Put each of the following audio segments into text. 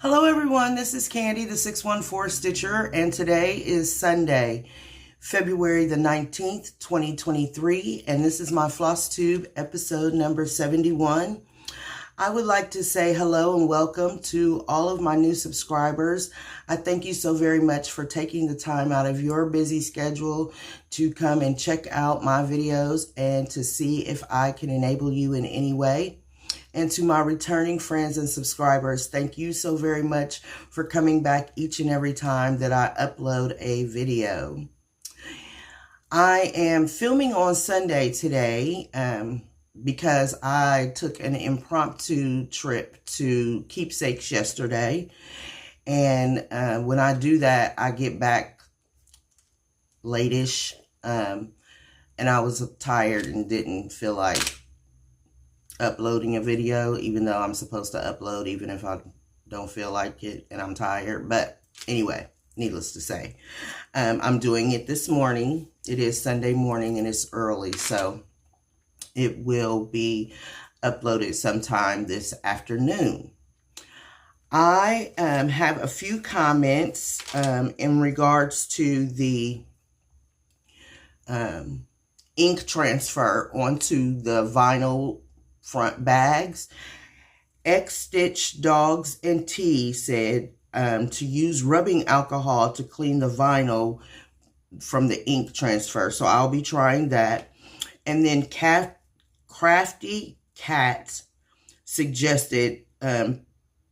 Hello everyone, this is Candy, the 614 Stitcher, and today is Sunday, February the 19th, 2023, and this is my Flosstube episode number 71. I would like to say hello and welcome to all of my new subscribers. I thank you so very much for taking the time out of your busy schedule to come and check out my videos and to see if I can enable you in any way. And to my returning friends and subscribers, thank you so very much for coming back each and every time that I upload a video. I am filming on Sunday today because I took an impromptu trip to Keepsakes yesterday. And when I do that, I get back late-ish. And I was tired and didn't feel like uploading a video, even though I'm supposed to upload even if I don't feel like it and I'm tired. But anyway, needless to say, I'm doing it this morning. It is Sunday morning and it's early, so it will be uploaded sometime this afternoon. I have a few comments in regards to the ink transfer onto the vinyl front bags. X-Stitch Dogs and Tea said to use rubbing alcohol to clean the vinyl from the ink transfer. So I'll be trying that. And then Crafty Cat suggested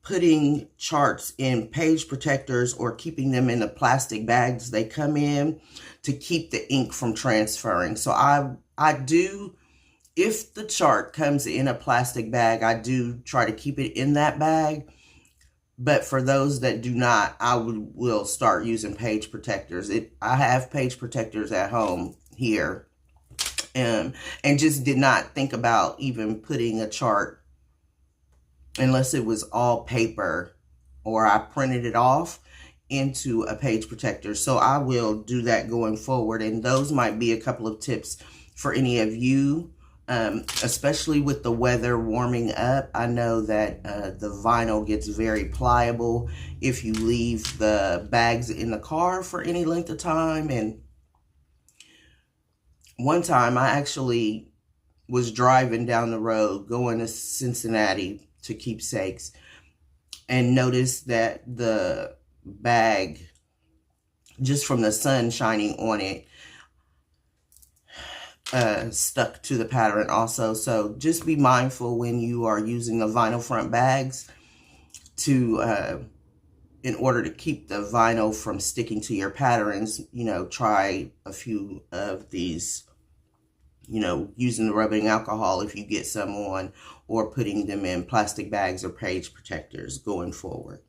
putting charts in page protectors or keeping them in the plastic bags they come in to keep the ink from transferring. So I do, if the chart comes in a plastic bag, I do try to keep it in that bag. But for those that do not, I will start using page protectors. I have page protectors at home here, and just did not think about even putting a chart unless it was all paper or I printed it off into a page protector. So I will do that going forward, and those might be a couple of tips for any of you. Especially with the weather warming up. I know that the vinyl gets very pliable if you leave the bags in the car for any length of time. And one time I actually was driving down the road going to Cincinnati to Keepsakes and noticed that the bag, just from the sun shining on it, stuck to the pattern also. So just be mindful when you are using the vinyl front bags to in order to keep the vinyl from sticking to your patterns, try a few of these, using the rubbing alcohol if you get some on, or putting them in plastic bags or page protectors going forward.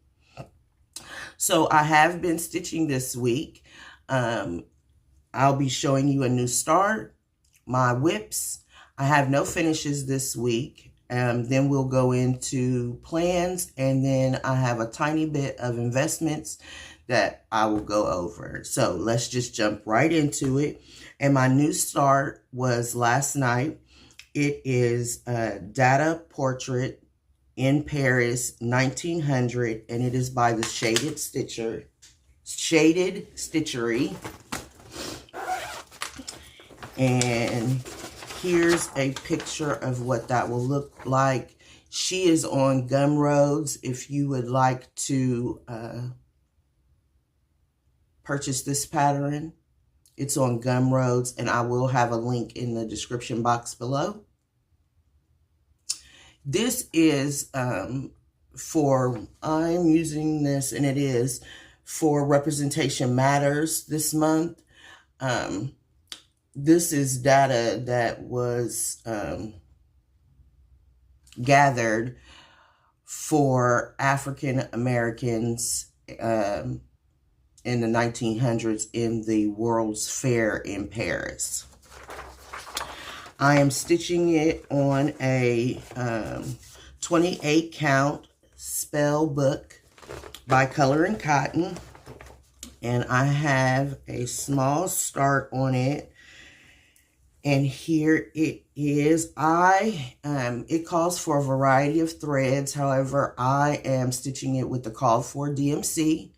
So I have been stitching this week. I'll be showing you a new start, my whips. I have no finishes this week. Then we'll go into plans, and then I have a tiny bit of investments that I will go over. So let's just jump right into it. And my new start was last night. It is a data portrait in Paris, 1900, and it is by the Shaded Stitchery. And here's a picture of what that will look like. She is on Gumroads. If you would like to purchase this pattern, it's on Gumroads, and I will have a link in the description box below. This is I'm using this, and it is for Representation Matters this month. This is data that was gathered for African Americans in the 1900s in the World's Fair in Paris. I am stitching it on a 28 count spell book by Color and Cotton, and I have a small start on it And here it is. It calls for a variety of threads. However, I am stitching it with the call for DMC.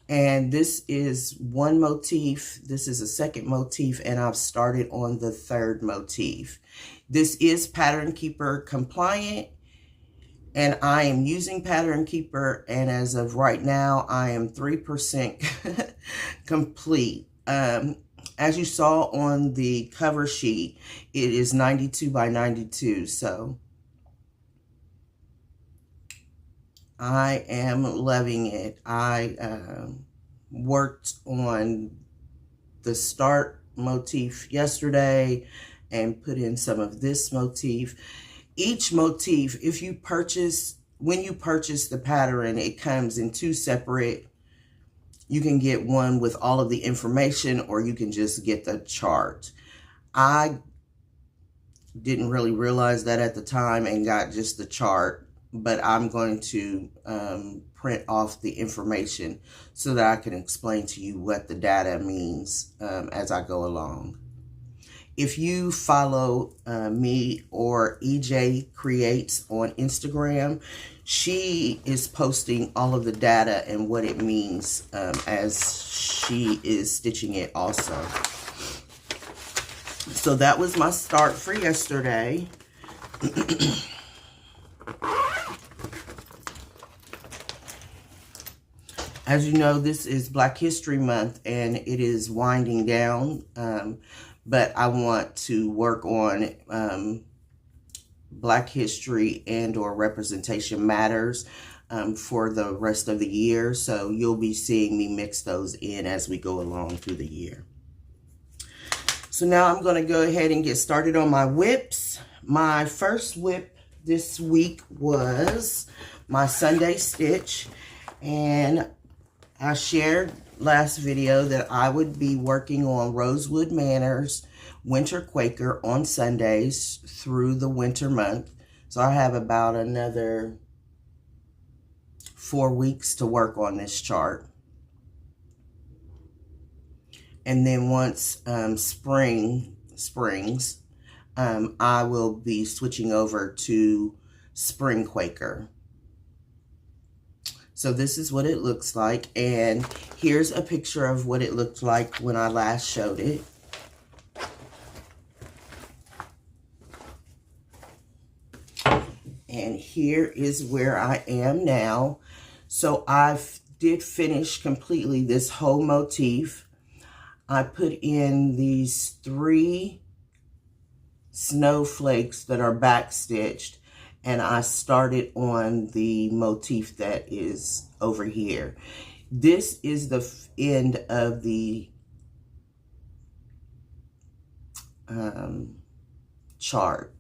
And this is one motif. This is a second motif, and I've started on the third motif. This is Pattern Keeper compliant, and I am using Pattern Keeper, and as of right now, I am 3% complete. As you saw on the cover sheet, it is 92 by 92, so I am loving it. I worked on the start motif yesterday and put in some of this motif. Each motif, when you purchase the pattern, it comes in two separate. You can get one with all of the information, or you can just get the chart. I didn't really realize that at the time and got just the chart, but I'm going to print off the information so that I can explain to you what the data means as I go along. If you follow me or EJ Creates on Instagram, she is posting all of the data and what it means as she is stitching it also. So that was my start for yesterday. As you know, this is Black History Month and it is winding down, but I want to work on Black History and or Representation Matters for the rest of the year. So you'll be seeing me mix those in as we go along through the year. So now I'm going to go ahead and get started on my whips. My first whip this week was my Sunday stitch, and I shared last video that I would be working on Rosewood Manor's Winter Quaker on Sundays through the winter month. So I have about another 4 weeks to work on this chart. And then once spring springs, I will be switching over to Spring Quaker. So this is what it looks like, and here's a picture of what it looked like when I last showed it. And here is where I am now. So I did finish completely this whole motif. I put in these 3 snowflakes that are back stitched, and I started on the motif that is over here. This is the end of the chart,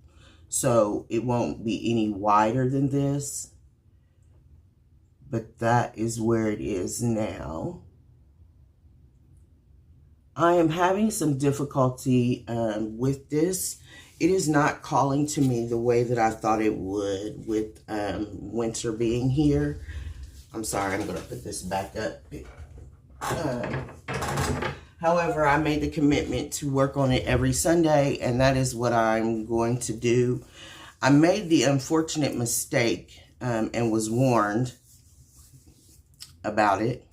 so it won't be any wider than this, but that is where it is now. I am having some difficulty with this. It is not calling to me the way that I thought it would with winter being here. I'm sorry, I'm going to put this back up. However, I made the commitment to work on it every Sunday, and that is what I'm going to do. I made the unfortunate mistake and was warned about it,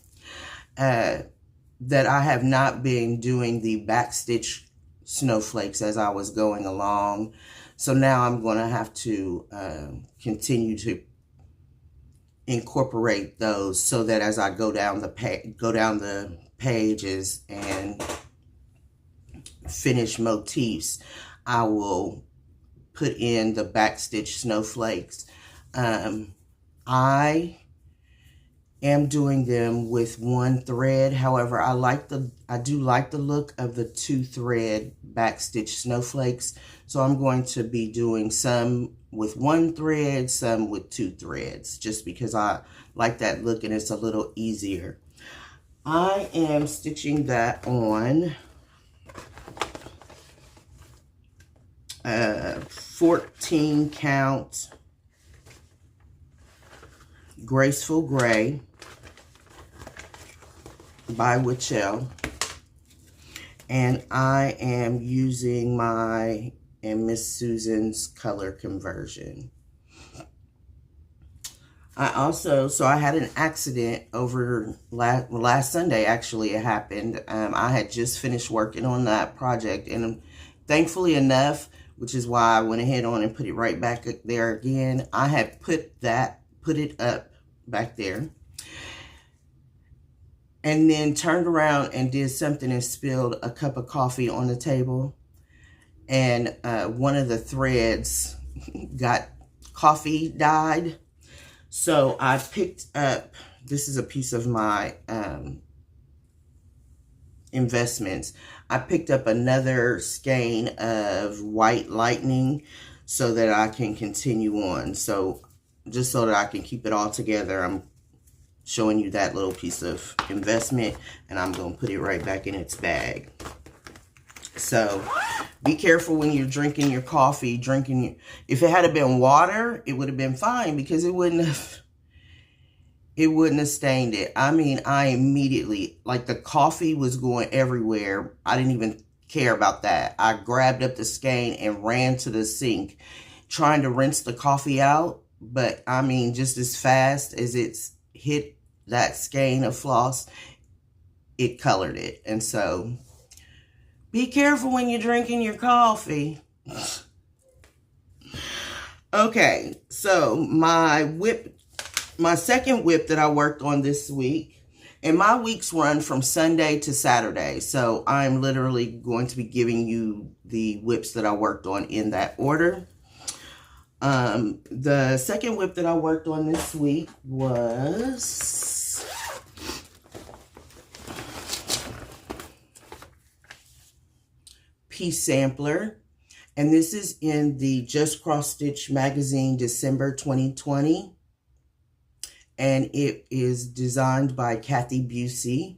that I have not been doing the backstitch snowflakes as I was going along. So now I'm going to have to continue to incorporate those so that as I go down the pages and finish motifs, I will put in the backstitch snowflakes. I am doing them with 1 thread. However, I do like the look of the 2-thread backstitch snowflakes. So I'm going to be doing some with 1 thread, some with 2 threads, just because I like that look and it's a little easier. I am stitching that on 14 count Graceful Gray by WIPGO. And I am using my and Miss Susan's color conversion. So I had an accident over last Sunday, actually, it happened. I had just finished working on that project, and thankfully enough, which is why I went ahead on and put it right back there again, I had put it up back there, and then turned around and did something and spilled a cup of coffee on the table, and one of the threads got coffee dyed. So I picked up, this is a piece of my investments. I picked up another skein of white lightning so that I can continue on. So just so that I can keep it all together, I'm showing you that little piece of investment, and I'm going to put it right back in its bag. So be careful when you're drinking your coffee, if it had been water, it would have been fine because it wouldn't have stained it. I mean, I immediately, like, the coffee was going everywhere. I didn't even care about that. I grabbed up the skein and ran to the sink trying to rinse the coffee out. But I mean, just as fast as it's hit that skein of floss, it colored it. And so be careful when you're drinking your coffee. Okay, so my second whip that I worked on this week, and my weeks run from Sunday to Saturday, so I'm literally going to be giving you the whips that I worked on in that order. The second whip that I worked on this week was Piece Sampler, and this is in the Just Cross Stitch magazine, December 2020. And it is designed by Cathy Bussi.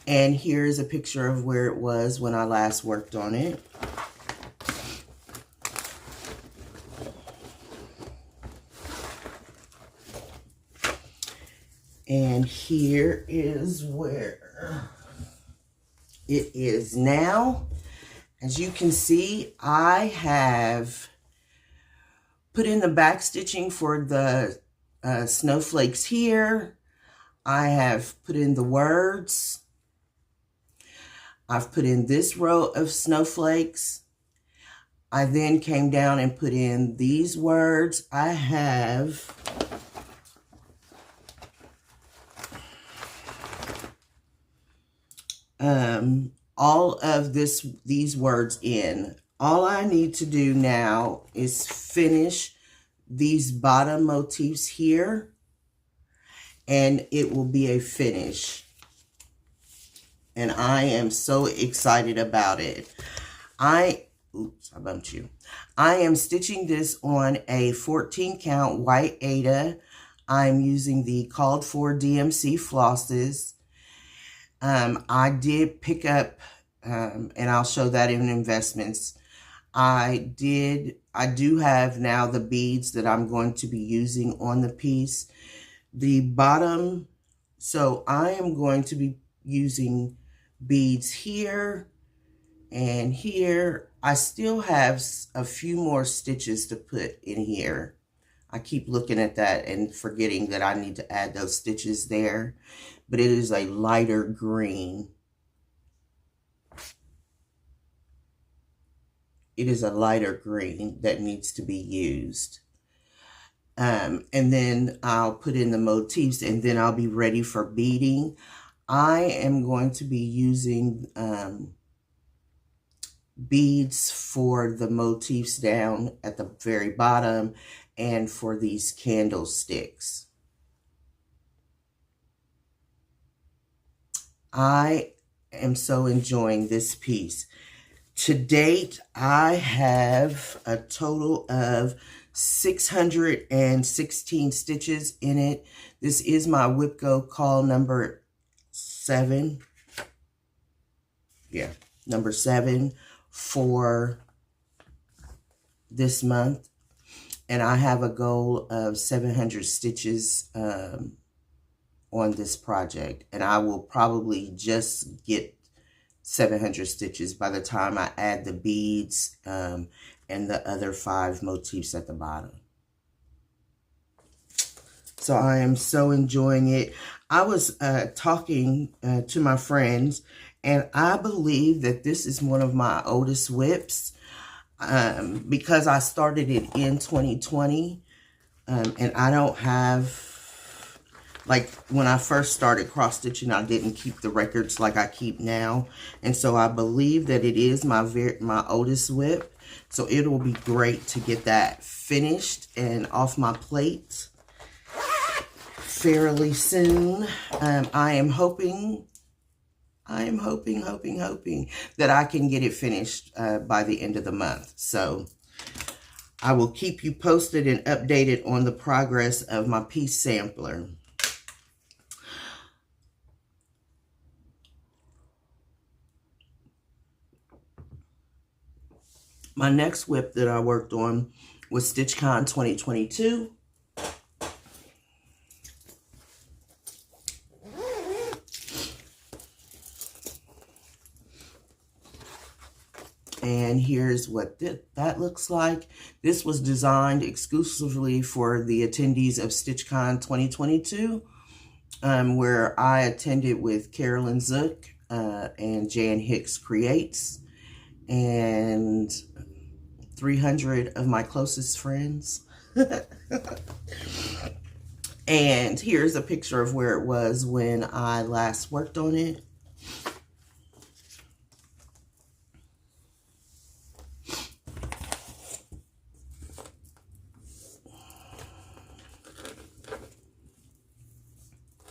And here's a picture of where it was when I last worked on it. And here is where it is now. As you can see, I have put in the back stitching for the snowflakes here. I have put in the words. I've put in this row of snowflakes. I then came down and put in these words. I have all of these words in. All I need to do now is finish these bottom motifs here, and it will be a finish. And I am so excited about it. Oops, I bumped you. I am stitching this on a 14 count white Aida. I'm using the called for DMC flosses. I did pick up, and I'll show that in investments. I do have now the beads that I'm going to be using on the piece. The bottom, so I am going to be using beads here and here. I still have a few more stitches to put in here. I keep looking at that and forgetting that I need to add those stitches there, but it is a lighter green. It is a lighter green that needs to be used. And then I'll put in the motifs, and then I'll be ready for beading. I am going to be using beads for the motifs down at the very bottom and for these candlesticks. I am so enjoying this piece. To date, I have a total of 616 stitches in it. This is my WIPGO call number 7. Yeah, number 7 for this month. And I have a goal of 700 stitches on on this project, and I will probably just get 700 stitches by the time I add the beads and the other 5 motifs at the bottom. So I am so enjoying it. I was talking to my friends, and I believe that this is one of my oldest WIPs because I started it in 2020, and I don't have, like, when I first started cross stitching, I didn't keep the records like I keep now, and so I believe that it is my oldest WIP. So it will be great to get that finished and off my plate fairly soon. I am hoping that I can get it finished by the end of the month. So I will keep you posted and updated on the progress of my piece sampler. My next WIP that I worked on was Stitchcon 2022. And here's what that looks like. This was designed exclusively for the attendees of Stitchcon 2022, where I attended with Carolyn Zook and Jan Hicks Creates, and 300 of my closest friends. And here's a picture of where it was when I last worked on it.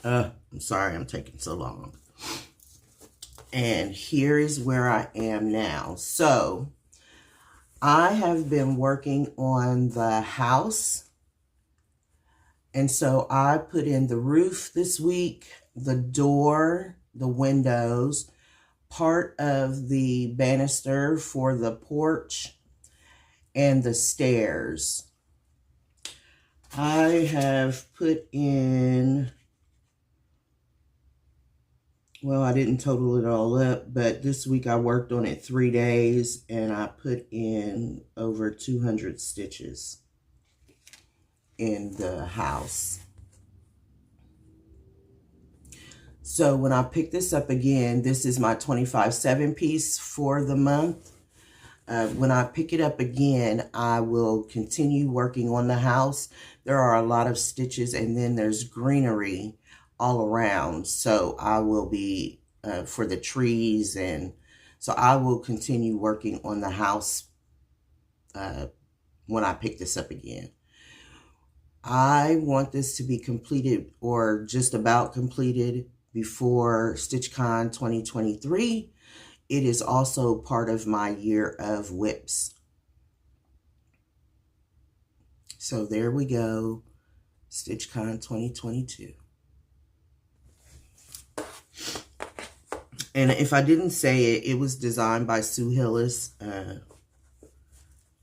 I'm sorry I'm taking so long. And here is where I am now. So I have been working on the house. And so I put in the roof this week, the door, the windows, part of the banister for the porch, and the stairs. I have put in, well, I didn't total it all up, but this week I worked on it 3 days, and I put in over 200 stitches in the house. So when I pick this up again, this is my 25/7 piece for the month. When I pick it up again, I will continue working on the house. There are a lot of stitches, and then there's greenery all around. So I will be, for the trees, and so I will continue working on the house when I pick this up again. I want this to be completed, or just about completed, before Stitchcon 2023. It is also part of my year of WIPs. So there we go, Stitchcon 2022. And if I didn't say it, it was designed by Sue Hillis.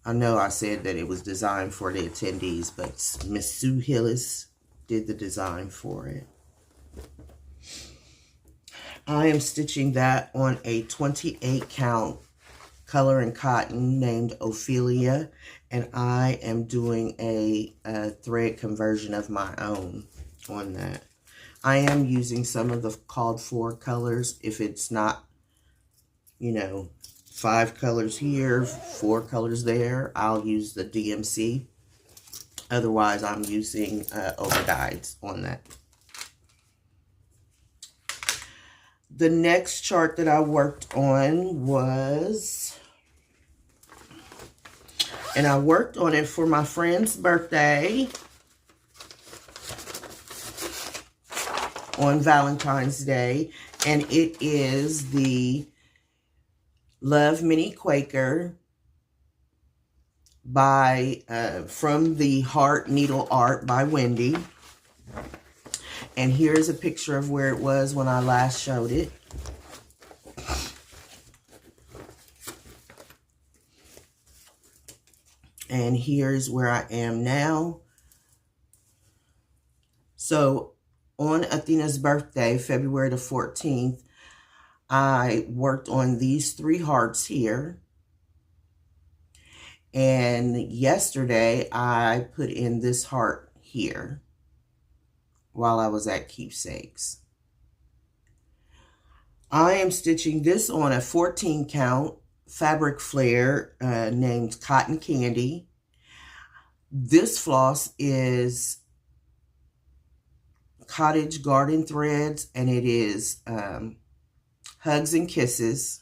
I know I said that it was designed for the attendees, but Miss Sue Hillis did the design for it. I am stitching that on a 28 count color and cotton named Ophelia, and I am doing a thread conversion of my own on that. I am using some of the called for colors. If it's not, 5 colors here, 4 colors there, I'll use the DMC. Otherwise, I'm using overdyes on that. The next chart that I worked on was, and I worked on it for my friend's birthday on Valentine's Day, and it is the Love Mini Quaker by from the Heart Needleart by Wendy. And here's a picture of where it was when I last showed it. And here's where I am now. So on Athena's birthday, February the 14th, I worked on these 3 hearts here. And yesterday, I put in this heart here while I was at Keepsakes. I am stitching this on a 14 count fabric flare named Cotton Candy. This floss is Cottage Garden Threads, and it is Hugs and Kisses.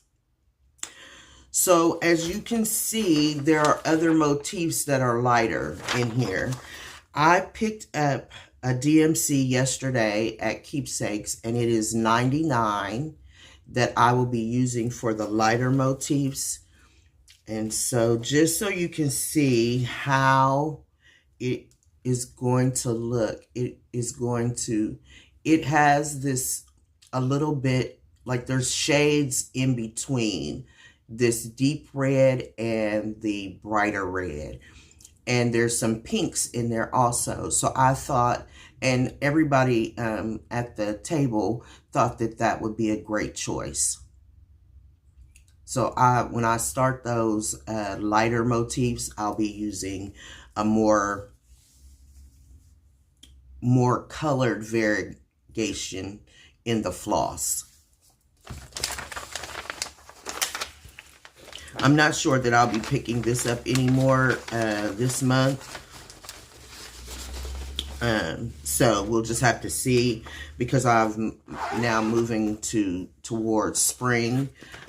So as you can see, there are other motifs that are lighter in here. I picked up a DMC yesterday at Keepsakes, and it is $99 that I will be using for the lighter motifs. And so just so you can see how it is going to look, it has this a little bit, like there's shades in between this deep red and the brighter red. And there's some pinks in there also. So I thought, and everybody at the table thought that that would be a great choice. So when I start those lighter motifs, I'll be using a more colored variegation in the floss. I'm not sure that I'll be picking this up anymore this month. So we'll just have to see, because I'm now moving towards spring.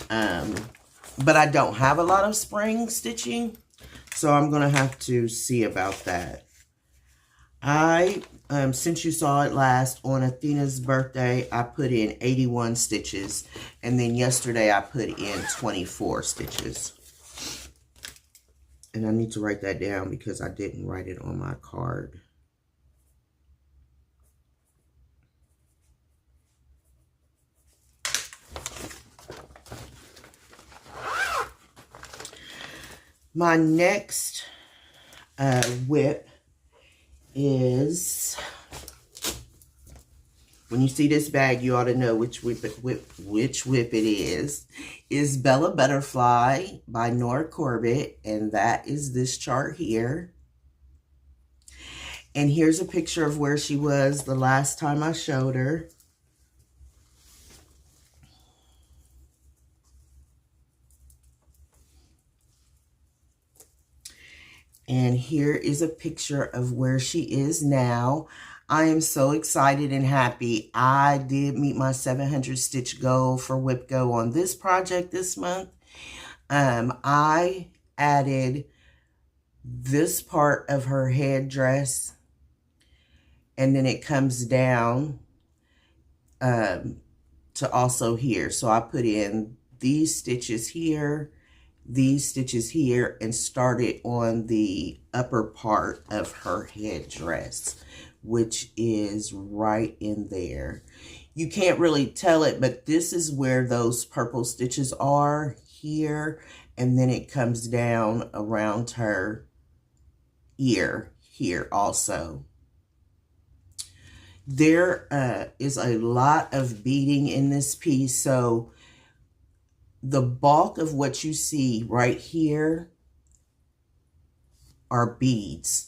But I don't have a lot of spring stitching, so I'm going to have to see about that. Since you saw it last, on Athena's birthday, I put in 81 stitches. And then yesterday, I put in 24 stitches. And I need to write that down because I didn't write it on my card. My next whip is, when you see this bag, you ought to know which whip it is Bella Butterfly by Nora Corbett, and that is this chart here. And here's a picture of where she was the last time I showed her. And here is a picture of where she is now. I am so excited and happy. I did meet my 700 stitch goal for WIPGO on this project this month. I added this part of her headdress, and then it comes down to also here. So I put in these stitches here, these stitches here, and started on the upper part of her headdress, which is right in there. You can't really tell it, but this is where those purple stitches are here, and then it comes down around her ear here also. There is a lot of beading in this piece, so the bulk of what you see right here are beads.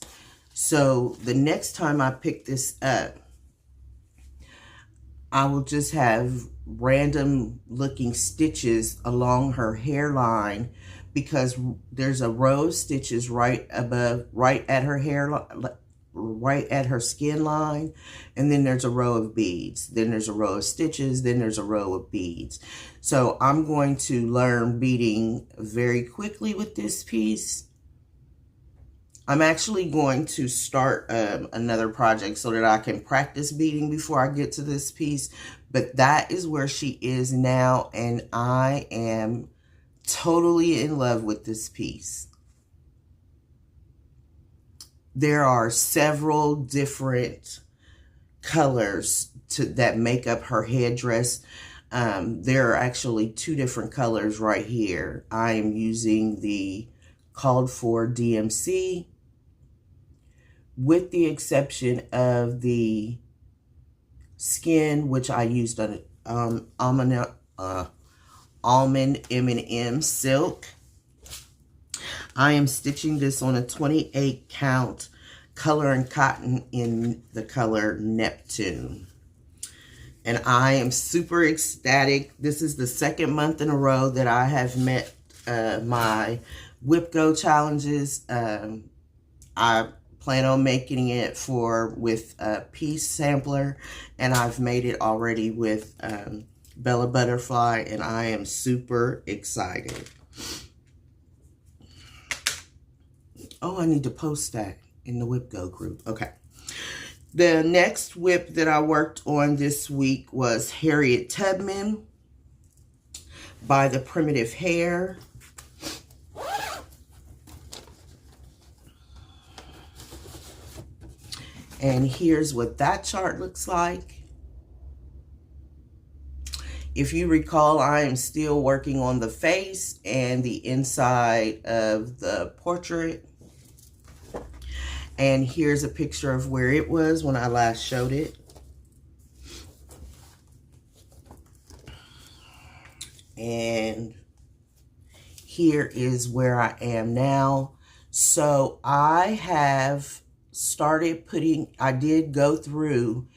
So the next time I pick this up, I will just have random looking stitches along her hairline, because there's a row of stitches right at her hairline, right at her skin line, and then there's a row of beads, then there's a row of stitches, then there's a row of beads. So I'm going to learn beading very quickly with this piece. I'm actually going to start another project so that I can practice beading before I get to this piece, but that is where she is now, and I am totally in love with this piece. There are several different colors that make up her headdress. There are actually 2 different colors right here. I am using the called for DMC, with the exception of the skin, which I used an almond M&M silk. I am stitching this on a 28 count color and cotton in the color Neptune. And I am super ecstatic. This is the second month in a row that I have met my WIPGO challenges. I plan on making it with a piece sampler, and I've made it already with Bella Butterfly, and I am super excited. Oh, I need to post that in the WIPGO group. Okay. The next WIP that I worked on this week was Harriet Tubman by the Primitive Hare. And here's what that chart looks like. If you recall, I am still working on the face and the inside of the portrait. And here's a picture of where it was when I last showed it. And here is where I am now. So I have started I did go through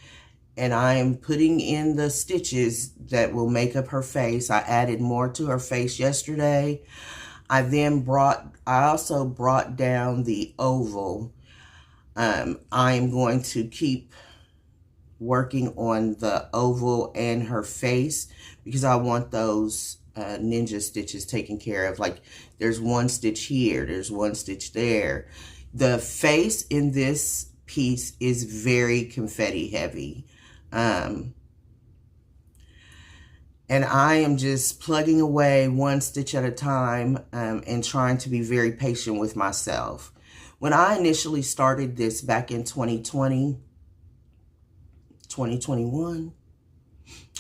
and I am putting in the stitches that will make up her face. I added more to her face yesterday. I also brought down the oval. I am going to keep working on the oval and her face because I want those ninja stitches taken care of. Like there's one stitch here, there's one stitch there. The face in this piece is very confetti heavy. And I am just plugging away one stitch at a time and trying to be very patient with myself. When I initially started this back in 2021,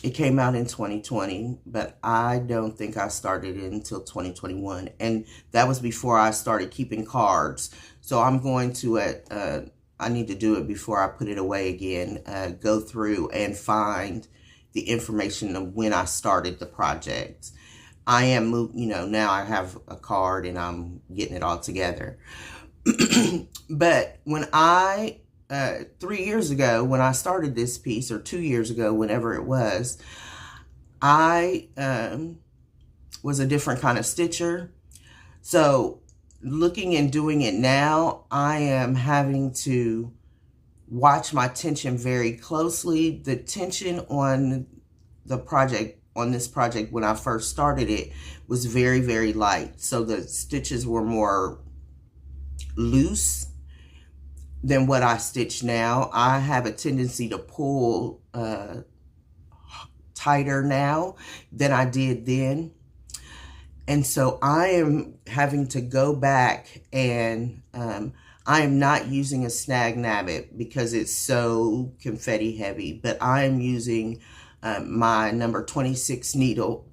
it came out in 2020, but I don't think I started it until 2021. And that was before I started keeping cards. So I'm going to, I need to do it before I put it away again, go through and find the information of when I started the project. I am, now I have a card and I'm getting it all together. But when 3 years ago, when I started this piece, or 2 years ago, whenever it was, I was a different kind of stitcher. So looking and doing it now, I am having to watch my tension very closely. The tension on the project, on this project when I first started it, was very, very light. So the stitches were more loose than what I stitch now. I have a tendency to pull tighter now than I did then. And so I am having to go back and I am not using a snag nabbit because it's so confetti heavy, but I am using my number 26 needle,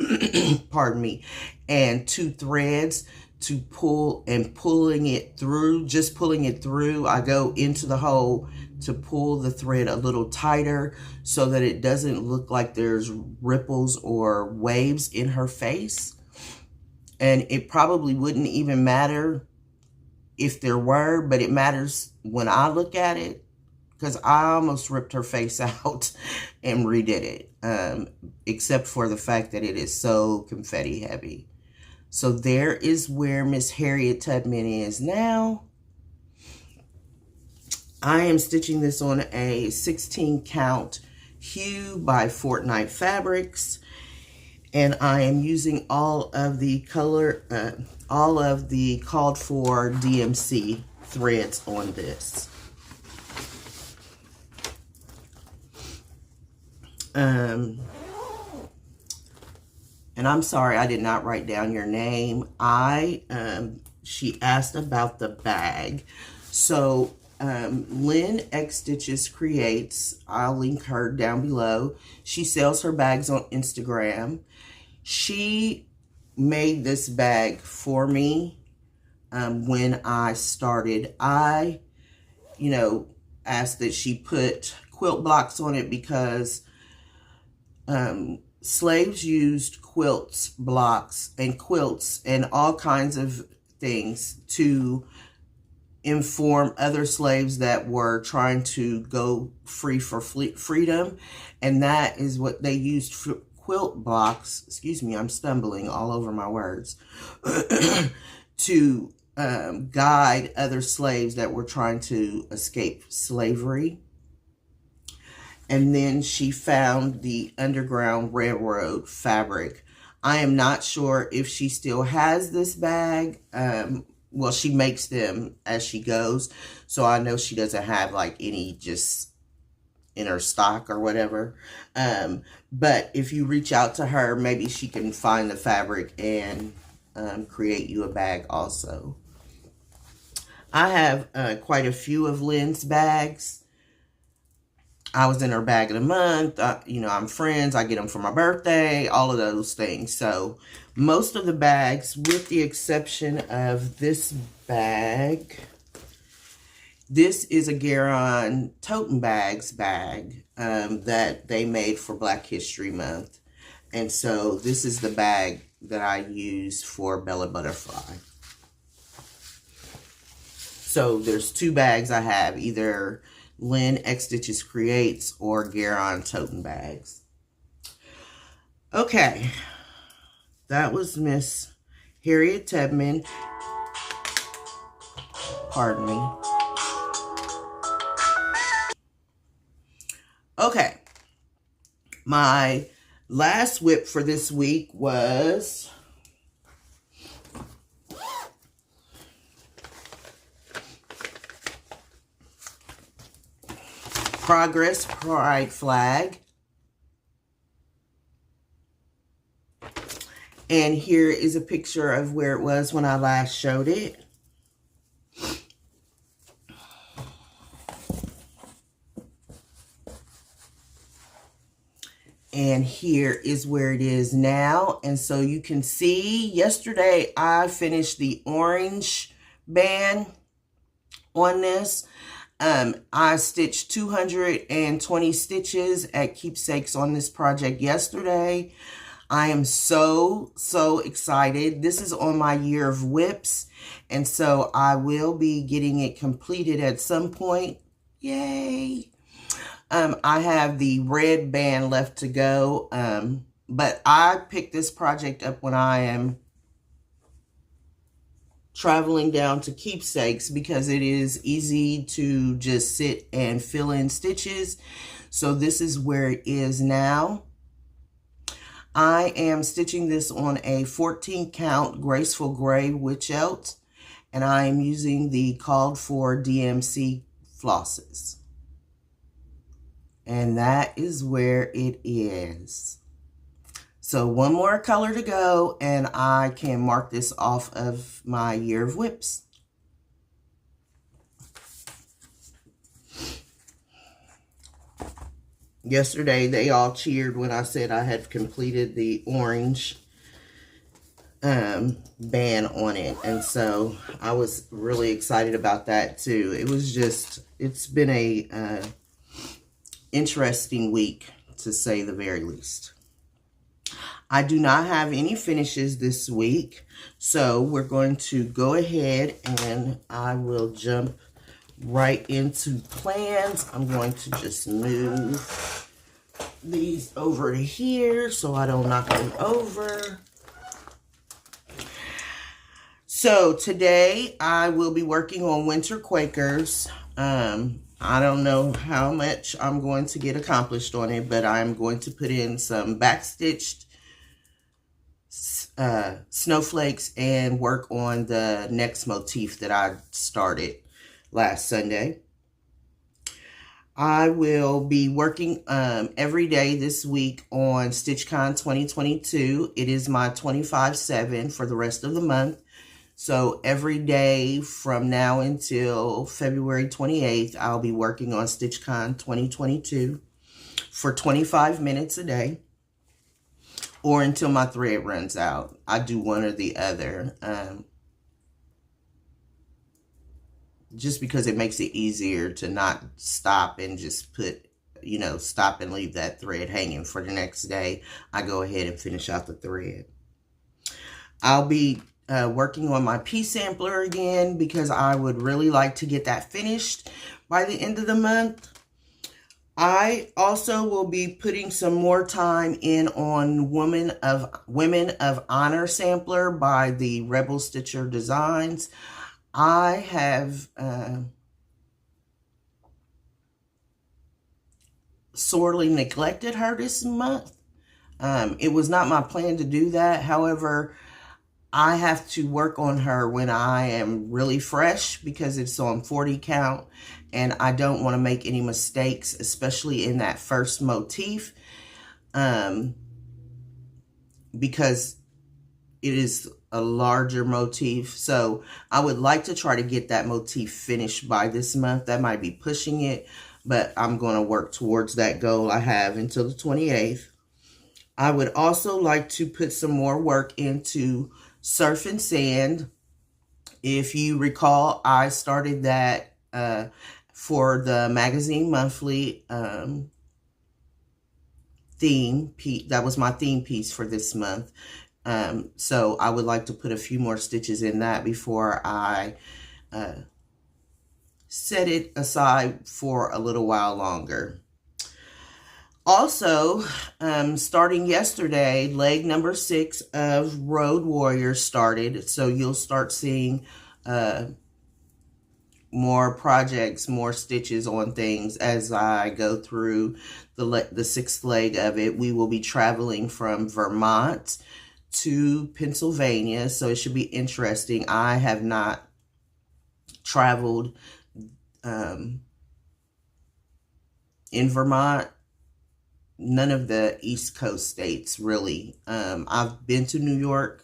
pardon me, and 2 threads to pull, and pulling it through, just pulling it through. I go into the hole to pull the thread a little tighter so that it doesn't look like there's ripples or waves in her face. And it probably wouldn't even matter if there were, but it matters when I look at it, because I almost ripped her face out and redid it, except for the fact that it is so confetti heavy. So there is where Miss Harriet Tubman is now. I am stitching this on a 16 count hue by Fortnite Fabrics. And I am using all of the called for DMC threads on this. And I'm sorry I did not write down your name. She asked about the bag. So Lynn X Stitches Creates, I'll link her down below. She sells her bags on Instagram. She made this bag for me when I started. I, asked that she put quilt blocks on it because slaves used blocks and quilts and all kinds of things to inform other slaves that were trying to go free for freedom. And that is what they used for quilt blocks. Excuse me, I'm stumbling all over my words. To guide other slaves that were trying to escape slavery. And then she found the Underground Railroad fabric. I am not sure if she still has this bag. Well, she makes them as she goes. So I know she doesn't have like any just in her stock or whatever. But if you reach out to her, maybe she can find the fabric and create you a bag also. I have quite a few of Lynn's bags. I was in her bag of the month. You know, I'm friends. I get them for my birthday, all of those things. So most of the bags, with the exception of this bag, this is a Garon Totem Bags bag that they made for Black History Month. And so this is the bag that I use for Bella Butterfly. So there's two bags I have, either Lynn X Stitches Creates or Garon Totem Bags. Okay, that was Miss Harriet Tubman. Pardon me. Okay, my last whip for this week was Progress Pride Flag. And here is a picture of where it was when I last showed it. And here is where it is now. And so you can see, yesterday I finished the orange band on this. I stitched 220 stitches at Keepsakes on this project yesterday. I am so excited. This is on my year of whips, and so I will be getting it completed at some point. Yay! I have the red band left to go, but I picked this project up when I am traveling down to Keepsakes because it is easy to just sit and fill in stitches. So this is where it is now. I am stitching this on a 14 count Graceful Gray Witchelt, and I am using the called for DMC flosses. And that is where it is. So one more color to go, and I can mark this off of my year of whips. Yesterday, they all cheered when I said I had completed the orange band on it. And so I was really excited about that too. It was just, it's been a interesting week, to say the very least. I do not have any finishes this week, so we're going to go ahead and I will jump right into plans. I'm going to just move these over to here so I don't knock them over. So today I will be working on winter Quakers. I don't know how much I'm going to get accomplished on it, but I'm going to put in some backstitched snowflakes and work on the next motif that I started last Sunday. I will be working every day this week on Stitchcon 2022. It is my 25/7 for the rest of the month. So every day from now until February 28th, I'll be working on Stitchcon 2022 for 25 minutes a day, or until my thread runs out. I do one or the other, just because it makes it easier to not stop and just put you know, stop and leave that thread hanging for the next day. I go ahead and finish out the thread. I'll be working on my pea sampler again because I would really like to get that finished by the end of the month. I also will be putting some more time in on Women of Honor sampler by the Rebel Stitcher Designs. I have sorely neglected her this month. It was not my plan to do that. However, I have to work on her when I am really fresh because it's on 40 count and I don't want to make any mistakes, especially in that first motif, because it is a larger motif. So I would like to try to get that motif finished by this month. That might be pushing it, but I'm going to work towards that goal. I have until the 28th. I would also like to put some more work into Surf and Sand. If you recall, I started that for the Magazine Monthly theme. That was my theme piece for this month. So I would like to put a few more stitches in that before I set it aside for a little while longer. Also, starting yesterday, leg number 6 of Road Warrior started. So you'll start seeing more projects, more stitches on things as I go through the 6th leg of it. We will be traveling from Vermont to Pennsylvania, so it should be interesting. I have not traveled in Vermont. None of the East Coast states, really. I've been to New York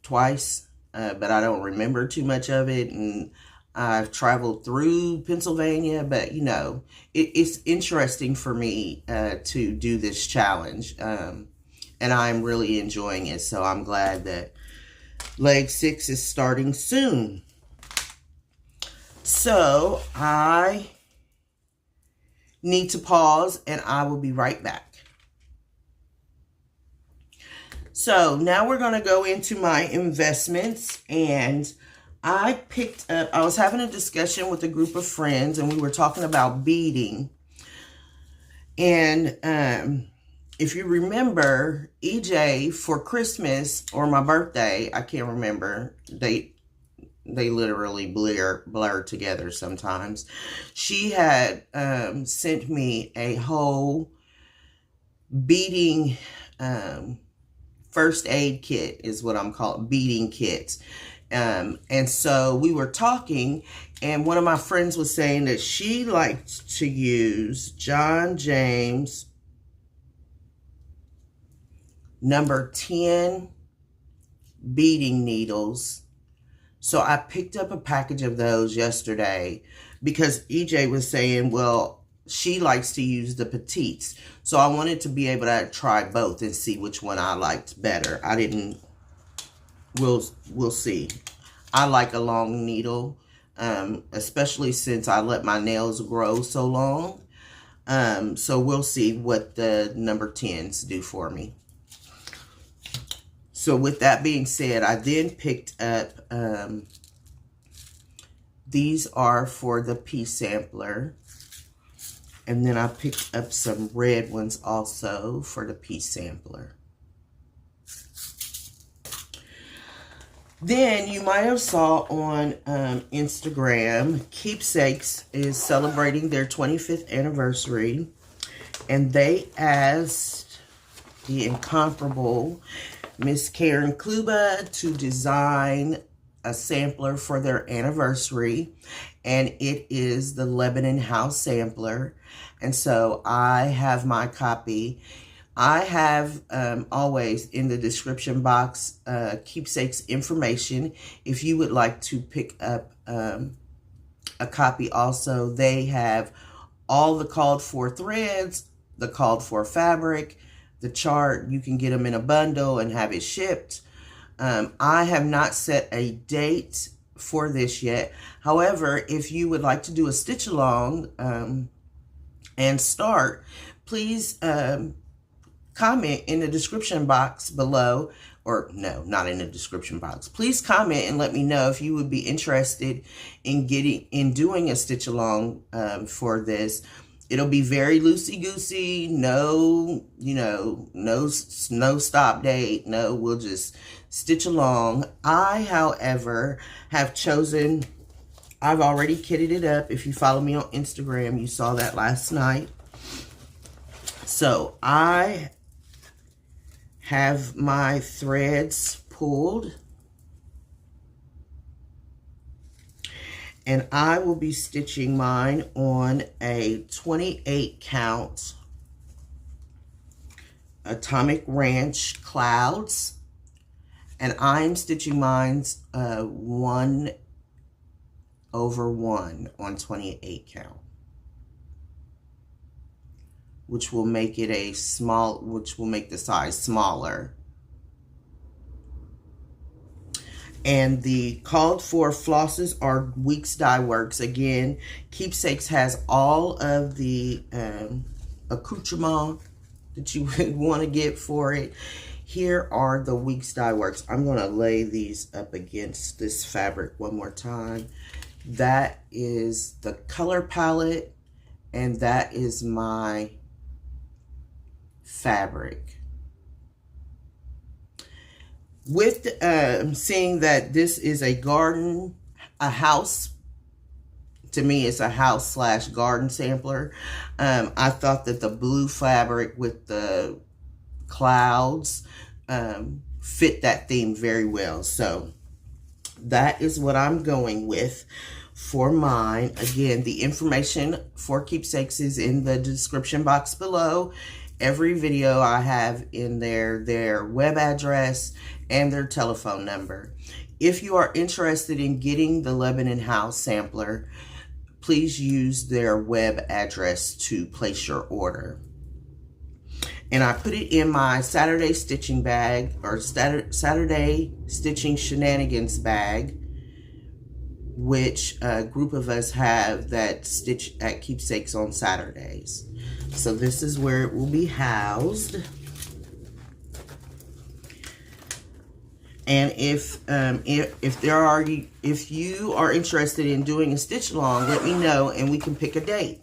twice, but I don't remember too much of it. And I've traveled through Pennsylvania, but, you know, it's interesting for me to do this challenge. And I'm really enjoying it. So I'm glad that leg 6 is starting soon. So I need to pause and I will be right back. So now we're going to go into my investments, and I was having a discussion with a group of friends and we were talking about beading. And if you remember, EJ for Christmas or my birthday, I can't remember, they literally blur together sometimes. She had sent me a whole beading first aid kit, is what I'm calling beading kits. And so we were talking, and one of my friends was saying that she liked to use John James number 10 beading needles. So I picked up a package of those yesterday because EJ was saying, well, she likes to use the petites. So I wanted to be able to try both and see which one I liked better. We'll see. I like a long needle, especially since I let my nails grow so long. So we'll see what the number 10s do for me. So with that being said, I then picked up, these are for the pea sampler. And then I picked up some red ones also for the pea sampler. Then you might have saw on Instagram, Keepsakes is celebrating their 25th anniversary. And they asked the incomparable Miss Karen Kluba to design a sampler for their anniversary, and it is the Lebanon House sampler. And so I have my copy. I have always in the description box Keepsakes information if you would like to pick up a copy also. They have all the called for threads, the called for fabric, the chart. You can get them in a bundle and have it shipped. I have not set a date for this yet. However, if you would like to do a stitch along, and start, please comment in the description box below, or no, not in the description box. Please comment and let me know if you would be interested in doing a stitch along for this. It'll be very loosey-goosey, no, no stop date, no, we'll just stitch along. I, however, have chosen, I've already kitted it up. If you follow me on Instagram, you saw that last night. So I have my threads pulled, and I will be stitching mine on a 28 count Atomic Ranch Clouds, and I'm stitching mine's 1/1 on 28 count, which will make it which will make the size smaller. And the called for flosses are Weeks Dye Works. Again, Keepsakes has all of the accoutrement that you would want to get for it. Here are the Weeks Dye Works. I'm going to lay these up against this fabric one more time. That is the color palette, and that is my fabric. With seeing that this is a house, to me it's a house / garden sampler, I thought that the blue fabric with the clouds fit that theme very well. So that is what I'm going with for mine. Again, the information for Keepsakes is in the description box below. Every video I have in there, their web address and their telephone number. If you are interested in getting the Lebanon House sampler, please use their web address to place your order. And I put it in my Saturday stitching bag, or Saturday stitching shenanigans bag, which a group of us have that stitch at Keepsakes on Saturdays. So this is where it will be housed. And if you are interested in doing a stitch along, let me know and we can pick a date.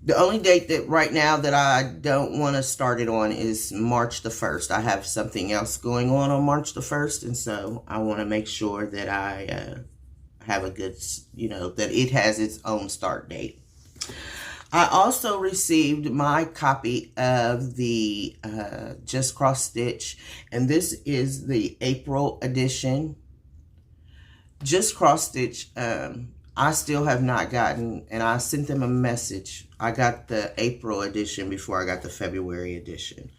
The only date that right now that I don't want to start it on is March the 1st. I have something else going on March the 1st, and so I want to make sure that I have a good, that it has its own start date. I also received my copy of the Just Cross Stitch, and this is the April edition. Just Cross Stitch, I still have not gotten, and I sent them a message. I got the April edition before I got the February edition.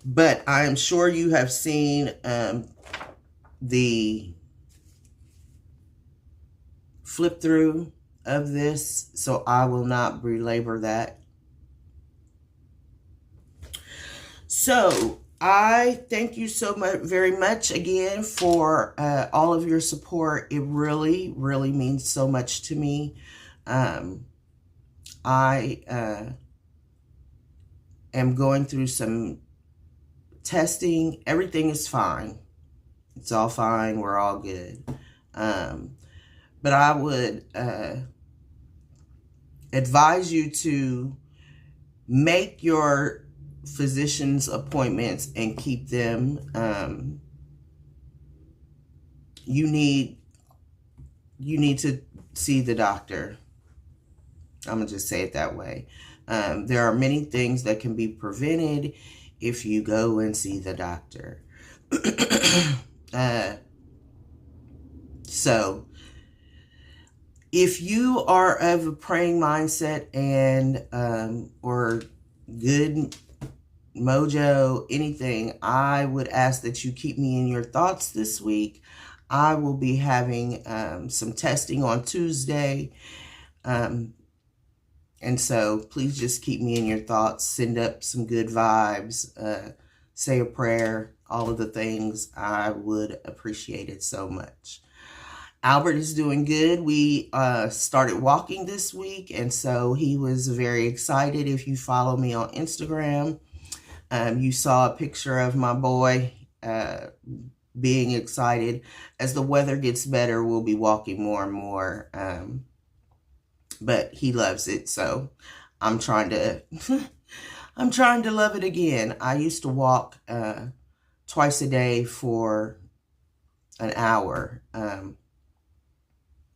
But I am sure you have seen the flip through of this, so I will not belabor that. So I thank you so much, very much again for all of your support. It really, really means so much to me. I am going through some testing. Everything is fine. It's all fine. We're all good. But I would advise you to make your physician's appointments and keep them. You need to see the doctor. I'm gonna just say it that way. There are many things that can be prevented if you go and see the doctor. So if you are of a praying mindset and or good mojo, anything, I would ask that you keep me in your thoughts this week. I will be having some testing on Tuesday. And so please just keep me in your thoughts. Send up some good vibes. Say a prayer. All of the things. I would appreciate it so much. Albert is doing good. We started walking this week, and so he was very excited. If you follow me on Instagram, you saw a picture of my boy being excited. As the weather gets better, we'll be walking more and more, but he loves it, so I'm trying to I'm trying to love it again. I used to walk twice a day for an hour,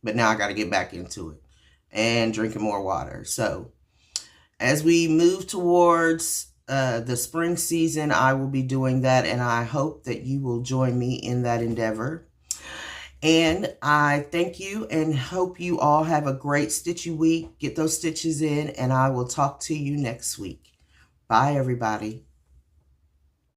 but now I got to get back into it and drinking more water. So as we move towards the spring season, I will be doing that, and I hope that you will join me in that endeavor. And I thank you and hope you all have a great stitchy week. Get those stitches in, and I will talk to you next week. Bye, everybody.